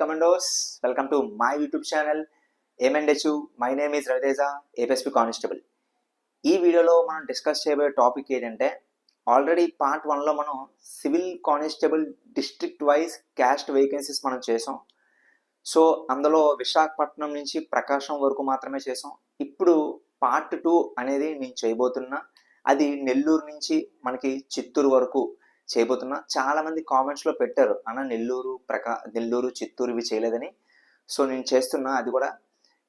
Commandos, welcome to my YouTube channel ఏమెండెచు. My name is Raviteja, APSP constable. ఈ వీడియోలో మనం డిస్కస్ చేయబోయే టాపిక్ ఏంటంటే, ఆల్రెడీ పార్ట్ 1లో మనం civil constable district wise caste vacancies మనం చేసాం. సో అందులో విశాఖపట్నం నుంచి ప్రకాశం వరకు మాత్రమే చేసాం. ఇప్పుడు పార్ట్ 2 అనేది నేను చేయబోతున్నా. అది నెల్లూరు నుంచి మనకి చిత్తూరు వరకు చేయబోతున్నా. చాలా మంది కామెంట్స్లో పెట్టారు, అన్న నెల్లూరు చిత్తూరు ఇవి చేయలేదని. సో నేను చేస్తున్నా అది కూడా.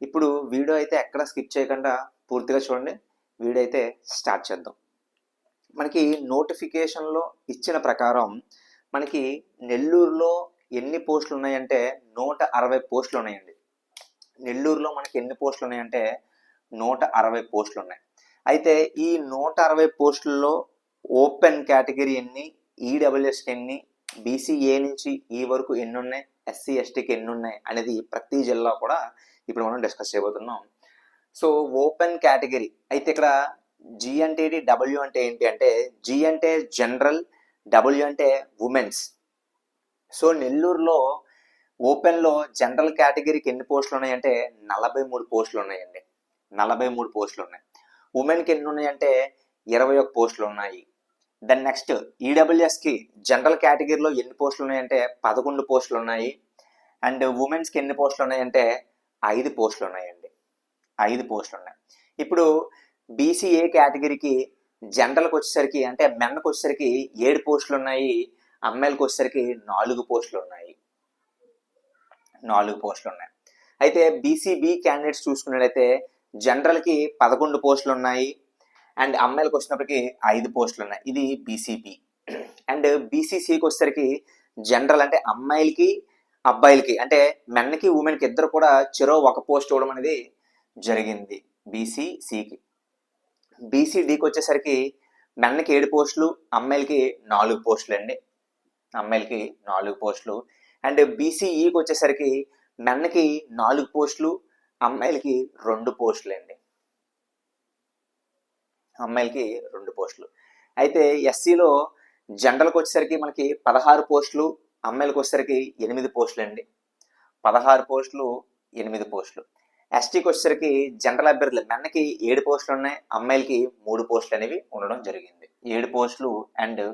ఇప్పుడు వీడియో అయితే ఎక్కడ స్కిప్ చేయకుండా పూర్తిగా చూడండి. వీడియో అయితే స్టార్ట్ చేద్దాం. మనకి నోటిఫికేషన్లో ఇచ్చిన ప్రకారం మనకి నెల్లూరులో ఎన్ని పోస్టులు ఉన్నాయంటే 160 పోస్టులు ఉన్నాయండి. నెల్లూరులో మనకి ఎన్ని పోస్టులు ఉన్నాయంటే 160 పోస్టులు ఉన్నాయి. అయితే ఈ 160 పోస్టుల్లో ఓపెన్ కేటగిరీ ఎన్ని, ఈడబ్ల్యూఎస్కి ఎన్ని, బీసీఏ నుంచి ఈ వరకు ఎన్ని ఉన్నాయి, ఎస్సీ ఎస్టీకి ఎన్ని ఉన్నాయి అనేది ప్రతి జిల్లా కూడా ఇప్పుడు మనం డిస్కస్ చేయబోతున్నాం. సో ఓపెన్ కేటగిరీ అయితే ఇక్కడ జి అంటే ఏంటి, డబ్ల్యూ అంటే ఏంటి అంటే, జి అంటే జనరల్, డబ్ల్యూ అంటే ఉమెన్స్. సో నెల్లూరులో ఓపెన్లో జనరల్ కేటగిరీకి ఎన్ని పోస్టులు ఉన్నాయంటే 43 పోస్టులు ఉన్నాయండి. 43 పోస్టులు ఉన్నాయి. ఉమెన్కి ఎన్ని ఉన్నాయంటే 21 పోస్టులు ఉన్నాయి. దెన్ నెక్స్ట్ ఈడబ్ల్యూఎస్కి జనరల్ కేటగిరీలో ఎన్ని పోస్టులు ఉన్నాయంటే 11 పోస్టులు ఉన్నాయి. అండ్ ఉమెన్స్కి ఎన్ని పోస్టులు ఉన్నాయంటే 5 పోస్టులు ఉన్నాయండి. 5 పోస్టులు ఉన్నాయి. ఇప్పుడు బీసీఏ కేటగిరీకి జనరల్కి వచ్చేసరికి అంటే మెన్కి వచ్చేసరికి 7 పోస్టులు ఉన్నాయి. అమ్మాయిలకు వచ్చేసరికి 4 పోస్టులు ఉన్నాయి. 4 పోస్టులు ఉన్నాయి. అయితే బీసీబీ క్యాండిడేట్స్ చూసుకున్నట్లయితే జనరల్కి 11 పోస్టులు ఉన్నాయి. అండ్ అమ్మాయిలకు వచ్చినప్పటికి 5 పోస్టులు ఉన్నాయి. ఇది బీసీబీ. అండ్ బీసీసీకి వచ్చేసరికి జనరల్ అంటే అమ్మాయిలకి అబ్బాయిలకి అంటే మెన్కి ఉమెన్కి ఇద్దరు కూడా చెరో 1 పోస్ట్ ఇవ్వడం అనేది జరిగింది బీసీసీకి. బీసీడీకి వచ్చేసరికి మెన్కి 7 పోస్టులు, అమ్మాయిలకి 4 పోస్టులు అండి. అమ్మాయిలకి 4 పోస్టులు. అండ్ బీసీఈకి వచ్చేసరికి మెన్కి 4 పోస్టులు, అమ్మాయిలకి 2 పోస్టులు అండి. అమ్మాయిలకి 2 పోస్టులు. అయితే ఎస్సీలో జనరల్కి వచ్చేసరికి మనకి 16 పోస్టులు, అమ్మాయిలకు వచ్చేసరికి 8 పోస్టులు అండి. 16 పోస్టులు, 8 పోస్టులు. ఎస్టీకి వచ్చేసరికి జనరల్ అభ్యర్థులు మెన్కి 7 పోస్టులు ఉన్నాయి, అమ్మాయిలకి 3 పోస్టులు అనేవి ఉండడం జరిగింది. 7 పోస్టులు అండ్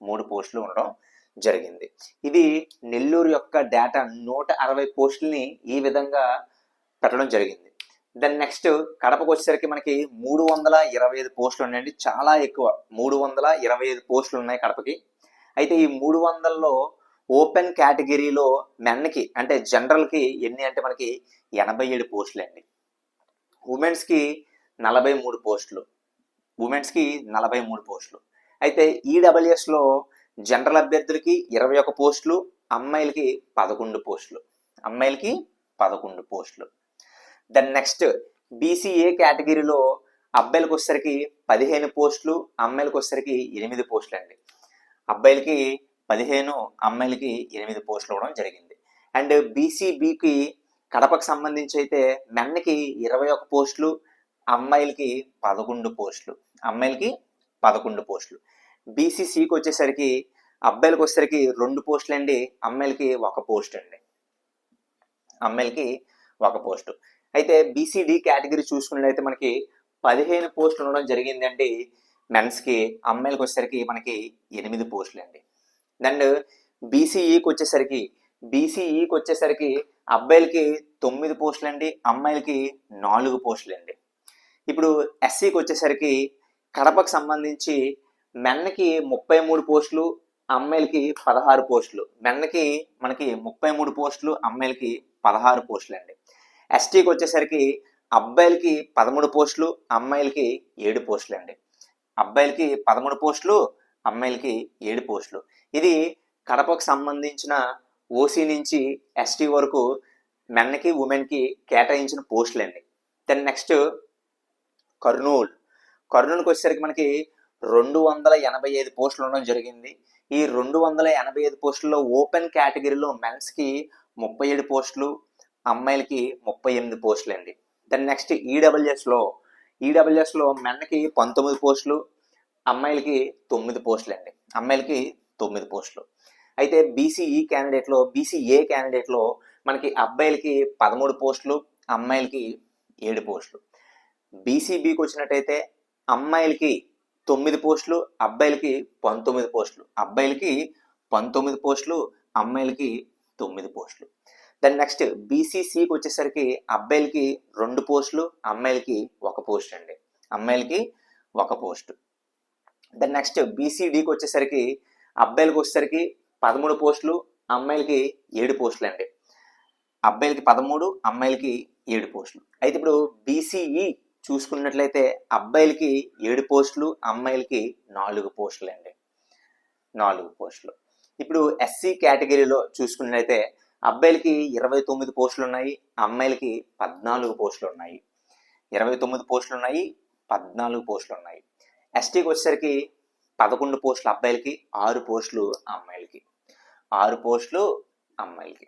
3 పోస్టులు ఉండడం జరిగింది. ఇది నెల్లూరు యొక్క డేటా. 160 పోస్టుల్ని ఈ విధంగా పెట్టడం జరిగింది. దెన్ నెక్స్ట్ కడపకు వచ్చేసరికి మనకి 325 పోస్టులు ఉన్నాయండి. చాలా ఎక్కువ, 325 పోస్టులు ఉన్నాయి కడపకి. అయితే ఈ 300లో ఓపెన్ కేటగిరీలో మెన్కి అంటే జనరల్కి ఎన్ని అంటే మనకి 87 పోస్టులు అండి. ఉమెన్స్కి 43 పోస్టులు. ఉమెన్స్కి 43 పోస్టులు. అయితే ఈడబ్ల్యూఎస్లో జనరల్ అభ్యర్థులకి 21 పోస్టులు, అమ్మాయిలకి 11 పోస్టులు. అమ్మాయిలకి 11 పోస్టులు. దెన్ నెక్స్ట్ బీసీఏ కేటగిరీలో అబ్బాయిలకు వచ్చేసరికి 15 పోస్టులు, అమ్మాయిలకు వచ్చేసరికి 8 పోస్టులు అండి. అబ్బాయిలకి 15, అమ్మాయిలకి 8 పోస్టులు ఇవ్వడం జరిగింది. అండ్ బీసీబీకి కడపకు సంబంధించి అయితే మెన్కి 21 పోస్టులు, అమ్మాయిలకి 11 పోస్టులు. అమ్మాయిలకి 11 పోస్టులు. బీసీసీకి వచ్చేసరికి అబ్బాయిలకు వచ్చేసరికి 2 పోస్టులు అండి, అమ్మాయిలకి 1 పోస్ట్ అండి. అమ్మాయిలకి 1 పోస్టు. అయితే బీసీడీ కేటగిరీ చూసుకున్నట్లయితే మనకి 15 పోస్టులు ఉండడం జరిగిందండి మెన్స్కి. అమ్మాయిలకు వచ్చేసరికి మనకి 8 పోస్టులు అండి. అండ్ బీసీఈకి వచ్చేసరికి అబ్బాయిలకి 9 పోస్టులు అండి, అమ్మాయిలకి 4 పోస్టులు అండి. ఇప్పుడు ఎస్సీకి వచ్చేసరికి కడపకు సంబంధించి మెన్కి 33 పోస్టులు, అమ్మాయిలకి 16 పోస్టులు. మెన్కి మనకి 33 పోస్టులు, అమ్మాయిలకి 16 పోస్టులు అండి. ఎస్టీకి వచ్చేసరికి అబ్బాయిలకి 13 పోస్టులు, అమ్మాయిలకి 7 పోస్టులు అండి. అబ్బాయిలకి 13 పోస్టులు, అమ్మాయిలకి 7 పోస్టులు. ఇది కడపకు సంబంధించిన ఓసీ నుంచి ఎస్టీ వరకు మెన్కి ఉమెన్కి కేటాయించిన పోస్టులు అండి. దెన్ నెక్స్ట్ కర్నూలుకి వచ్చేసరికి మనకి 285 పోస్టులు ఉండడం జరిగింది. ఈ 285 పోస్టుల్లో ఓపెన్ కేటగిరీలో మెన్స్కి 37 పోస్టులు, అమ్మాయిలకి 38 పోస్టులు అండి. దెన్ నెక్స్ట్ ఈడబ్ల్యూఎస్లో మెన్కి 19 పోస్టులు, అమ్మాయిలకి 9 పోస్టులు అండి. అమ్మాయిలకి 9 పోస్టులు. అయితే బీసీఏ క్యాండిడేట్లో మనకి అబ్బాయిలకి 13 పోస్టులు, అమ్మాయిలకి 7 పోస్టులు. బీసీబీకి వచ్చినట్టయితే అమ్మాయిలకి 9 పోస్టులు, అబ్బాయిలకి 19 పోస్టులు. అబ్బాయిలకి 19 పోస్టులు, అమ్మాయిలకి 9 పోస్టులు. దాని నెక్స్ట్ బీసీసీకి వచ్చేసరికి అబ్బాయిలకి 2 పోస్టులు, అమ్మాయిలకి 1 పోస్ట్ అండి. అమ్మాయిలకి 1 పోస్టు. దాని నెక్స్ట్ బీసీడీకి వచ్చేసరికి అబ్బాయిలకి వచ్చేసరికి 13 పోస్టులు, అమ్మాయిలకి 7 పోస్టులు అండి. అబ్బాయిలకి 13, అమ్మాయిలకి 7 పోస్టులు. అయితే ఇప్పుడు బీసీఈ చూసుకున్నట్లయితే అబ్బాయిలకి 7 పోస్టులు, అమ్మాయిలకి 4 పోస్టులు అండి. 4 పోస్టులు. ఇప్పుడు ఎస్సీ కేటగిరీలో చూసుకున్నట్లయితే అబ్బాయిలకి 29 పోస్టులు ఉన్నాయి, అమ్మాయిలకి 14 పోస్టులు ఉన్నాయి. 29 పోస్టులు ఉన్నాయి, 14 పోస్టులు ఉన్నాయి. ఎస్టీకి వచ్చేసరికి 11 పోస్టులు అబ్బాయిలకి, 6 పోస్టులు అమ్మాయిలకి. 6 పోస్టులు అమ్మాయిలకి.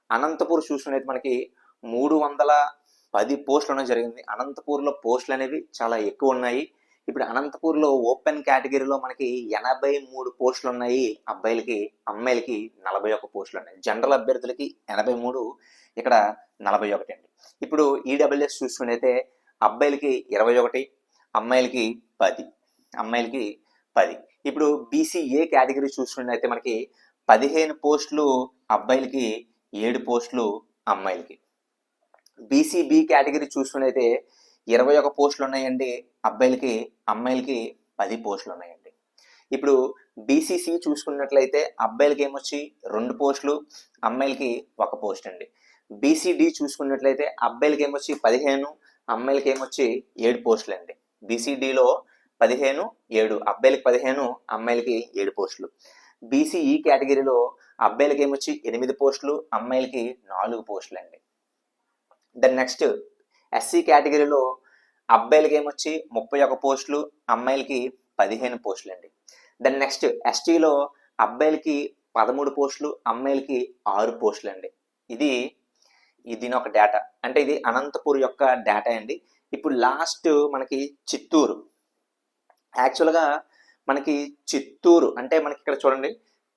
అనంతపూర్ చూసుకున్నట్టు మనకి 310 పోస్టులు ఉండడం జరిగింది. అనంతపూర్లో పోస్టులు అనేవి చాలా ఎక్కువ ఉన్నాయి. ఇప్పుడు అనంతపూర్లో ఓపెన్ కేటగిరీలో మనకి 83 పోస్టులు ఉన్నాయి అబ్బాయిలకి, అమ్మాయిలకి 41 పోస్టులు ఉన్నాయి. జనరల్ అభ్యర్థులకి 83, ఇక్కడ 41 అండి. ఇప్పుడు ఈడబ్ల్యూఎస్ చూసుకున్నైతే అబ్బాయిలకి 21, అమ్మాయిలకి 10. అమ్మాయిలకి 10. ఇప్పుడు బీసీఏ కేటగిరీ చూసుకున్నైతే మనకి 15 పోస్టులు అబ్బాయిలకి, 7 పోస్టులు అమ్మాయిలకి. బీసీబీ కేటగిరీ చూసుకున్నైతే 21 పోస్టులు ఉన్నాయండి అబ్బాయిలకి, అమ్మాయిలకి 10 పోస్టులు ఉన్నాయండి. ఇప్పుడు బీసీసీ చూసుకున్నట్లయితే అబ్బాయిలకి ఏమొచ్చి 2 పోస్టులు, అమ్మాయిలకి 1 పోస్ట్ అండి. బీసీడీ చూసుకున్నట్లయితే అబ్బాయిలకి ఏమొచ్చి 15, అమ్మాయిలకి ఏమొచ్చి 7 పోస్టులు అండి. బీసీడీలో 15, 7, అబ్బాయిలకి 15, అమ్మాయిలకి 7 పోస్టులు. బీసీఈ కేటగిరీలో అబ్బాయిలకి ఏమొచ్చి 8 పోస్టులు, అమ్మాయిలకి 4 పోస్టులు అండి. దాని నెక్స్ట్ ఎస్సీ కేటగిరీలో అబ్బాయిలకి ఏమొచ్చి 31 పోస్టులు, అమ్మాయిలకి 15 పోస్టులు అండి. దాని నెక్స్ట్ ఎస్టీలో అబ్బాయిలకి 13 పోస్టులు, అమ్మాయిలకి 6 పోస్టులు అండి. దీని ఒక డేటా, అంటే ఇది అనంతపూర్ యొక్క డేటా అండి. ఇప్పుడు లాస్ట్ మనకి చిత్తూరు. యాక్చువల్గా మనకి చిత్తూరు అంటే మనకి ఇక్కడ చూడండి,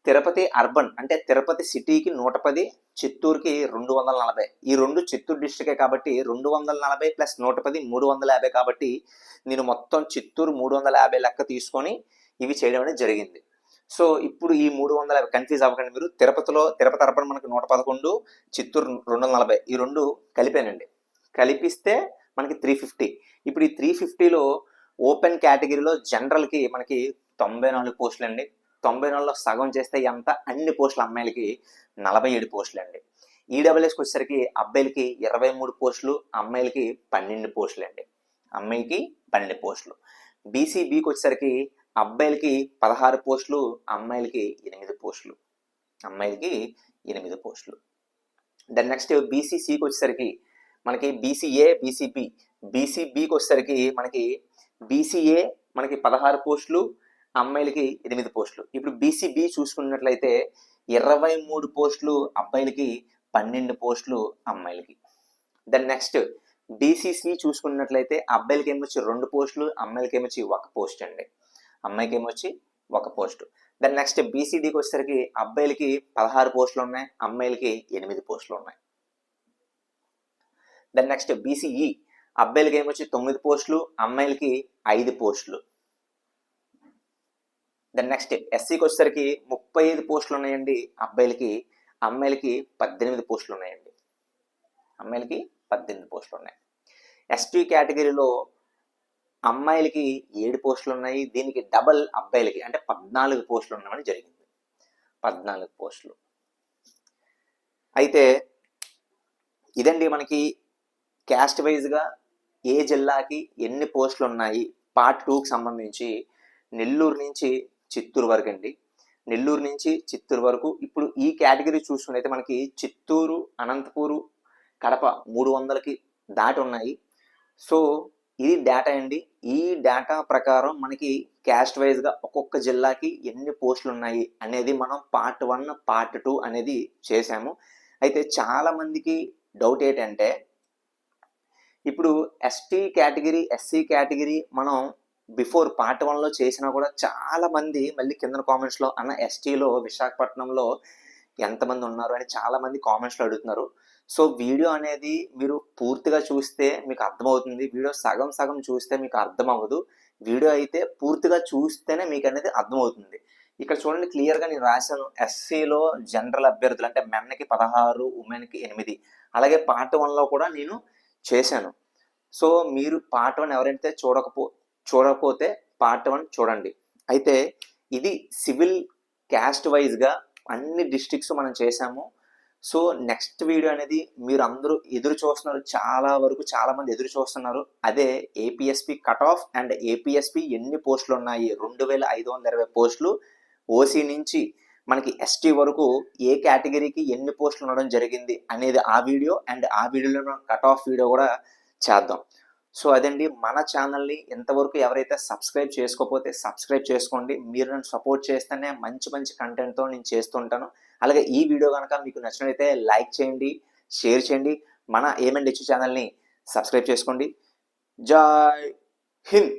తిరుపతి అర్బన్ అంటే తిరుపతి సిటీకి 110, చిత్తూరుకి 240. ఈ రెండు చిత్తూరు డిస్ట్రిక్టే కాబట్టి 240 ప్లస్ 110 350 కాబట్టి నేను మొత్తం చిత్తూరు 350 లెక్క తీసుకొని ఇవి చేయడం అనేది జరిగింది. సో ఇప్పుడు ఈ 350 కన్ఫ్యూజ్ అవ్వకండి మీరు. తిరుపతి అర్బన్ మనకి 111, చిత్తూరు 240, ఈ రెండు కలిపానండి. కలిపిస్తే మనకి 350. ఇప్పుడు ఈ 350లో ఓపెన్ కేటగిరీలో జనరల్కి మనకి 94 పోస్టులు అండి. 94లో సగం చేస్తే ఎంత? అన్ని పోస్టులు అమ్మాయిలకి 47 పోస్టులు అండి. ఈడబ్ల్యూఎస్కి వచ్చేసరికి అబ్బాయిలకి 23 పోస్టులు, అమ్మాయిలకి 12 పోస్టులు అండి. అమ్మాయికి 12 పోస్టులు. బీసీబీకి వచ్చేసరికి అబ్బాయిలకి 16 పోస్టులు, అమ్మాయిలకి 8 పోస్టులు. అమ్మాయిలకి 8 పోస్టులు. దాని నెక్స్ట్ బీసీసీకి వచ్చేసరికి మనకి బీసీఏ, బీసీబీ. బీసీబీకి వచ్చేసరికి మనకి బీసీఏ మనకి 16 పోస్టులు, అమ్మాయిలకి 8 పోస్టులు. ఇప్పుడు బీసీబీ చూసుకున్నట్లయితే 23 పోస్టులు అబ్బాయిలకి, 12 పోస్టులు అమ్మాయిలకి. దాని నెక్స్ట్ బీసీసీ చూసుకున్నట్లయితే అబ్బాయిలకి ఏమొచ్చి 2 పోస్టులు, అమ్మాయిలకి ఏమొచ్చి 1 పోస్ట్ అండి. అమ్మాయికి ఏమొచ్చి 1 పోస్టు. దాని నెక్స్ట్ బీసీడీకి వచ్చేసరికి అబ్బాయిలకి 16 పోస్టులు ఉన్నాయి, అమ్మాయిలకి 8 పోస్టులు ఉన్నాయి. దాని నెక్స్ట్ బీసీఈ అబ్బాయిలకి ఏమొచ్చి 9 పోస్టులు, అమ్మాయిలకి 5 పోస్టులు. దాని నెక్స్ట్ ఎస్సీకి వచ్చేసరికి 35 పోస్టులు ఉన్నాయండి అబ్బాయిలకి, అమ్మాయిలకి 18 పోస్టులు ఉన్నాయండి. అమ్మాయిలకి 18 పోస్టులు ఉన్నాయి. ఎస్టీ కేటగిరీలో అమ్మాయిలకి 7 పోస్టులు ఉన్నాయి, దీనికి డబల్ అబ్బాయిలకి అంటే 14 పోస్టులు ఉండడం జరిగింది. 14 పోస్టులు. అయితే ఇదండి మనకి క్యాస్ట్ వైజ్గా ఏ జిల్లాకి ఎన్ని పోస్టులు ఉన్నాయి పార్ట్ 2కి సంబంధించి నెల్లూరు నుంచి చిత్తూరు వరకు అండి. నెల్లూరు నుంచి చిత్తూరు వరకు. ఇప్పుడు ఈ కేటగిరీ చూసుకున్నైతే మనకి చిత్తూరు, అనంతపూరు, కడప 300కి దాటి ఉన్నాయి. సో ఇది డేటా అండి. ఈ డేటా ప్రకారం మనకి క్యాస్ట్ వైజ్గా ఒక్కొక్క జిల్లాకి ఎన్ని పోస్టులు ఉన్నాయి అనేది మనం పార్ట్ 1, పార్ట్ 2 అనేది చేశాము. అయితే చాలా మందికి డౌట్ ఏంటంటే ఇప్పుడు ఎస్టీ కేటగిరీ, ఎస్సీ కేటగిరీ మనం బిఫోర్ పార్ట్ 1లో చేసినా కూడా చాలా మంది మళ్ళీ కింద కామెంట్స్లో అన్న ఎస్టీలో విశాఖపట్నంలో ఎంతమంది ఉన్నారు అని చాలామంది కామెంట్స్లో అడుగుతున్నారు. సో వీడియో అనేది మీరు పూర్తిగా చూస్తే మీకు అర్థమవుతుంది. వీడియో సగం సగం చూస్తే మీకు అర్థం అవ్వదు. వీడియో అయితే పూర్తిగా చూస్తేనే మీకు అనేది అర్థమవుతుంది. ఇక్కడ చూడండి, క్లియర్గా నేను రాశాను. ఎస్సీలో జనరల్ అభ్యర్థులు అంటే మెన్కి 16, ఉమెన్కి 8. అలాగే పార్ట్ 1లో కూడా నేను చేశాను. సో మీరు పార్ట్ 1 ఎవరైతే చూడకపోతే పార్ట్ 1 చూడండి. అయితే ఇది సివిల్ క్యాస్ట్ వైజ్గా అన్ని డిస్ట్రిక్ట్స్ మనం చేశాము. సో నెక్స్ట్ వీడియో అనేది మీరు అందరూ ఎదురు చూస్తున్నారు, చాలామంది ఎదురు చూస్తున్నారు. అదే APSP cut off and APSP ఎన్ని పోస్టులు ఉన్నాయి, 2520 పోస్టులు. ఓసీ నుంచి మనకి ఎస్టీ వరకు ఏ కేటగిరీకి ఎన్ని పోస్టులు ఉండడం జరిగింది అనేది ఆ వీడియో, అండ్ ఆ వీడియోలో కట్ ఆఫ్ వీడియో కూడా చేద్దాం. సో అదండి, మన ఛానల్ని ఇంతవరకు ఎవరైతే సబ్స్క్రైబ్ చేసుకోకపోతే సబ్స్క్రైబ్ చేసుకోండి. మీరు నన్ను సపోర్ట్ చేస్తేనే మంచి కంటెంట్తో నేను చేస్తుంటాను. అలాగే ఈ వీడియో కనుక మీకు నచ్చినట్లయితే లైక్ చేయండి, షేర్ చేయండి. మన ఏఎంఎండ్ హెచ్ ఛానల్ని సబ్స్క్రైబ్ చేసుకోండి. జై హింద్.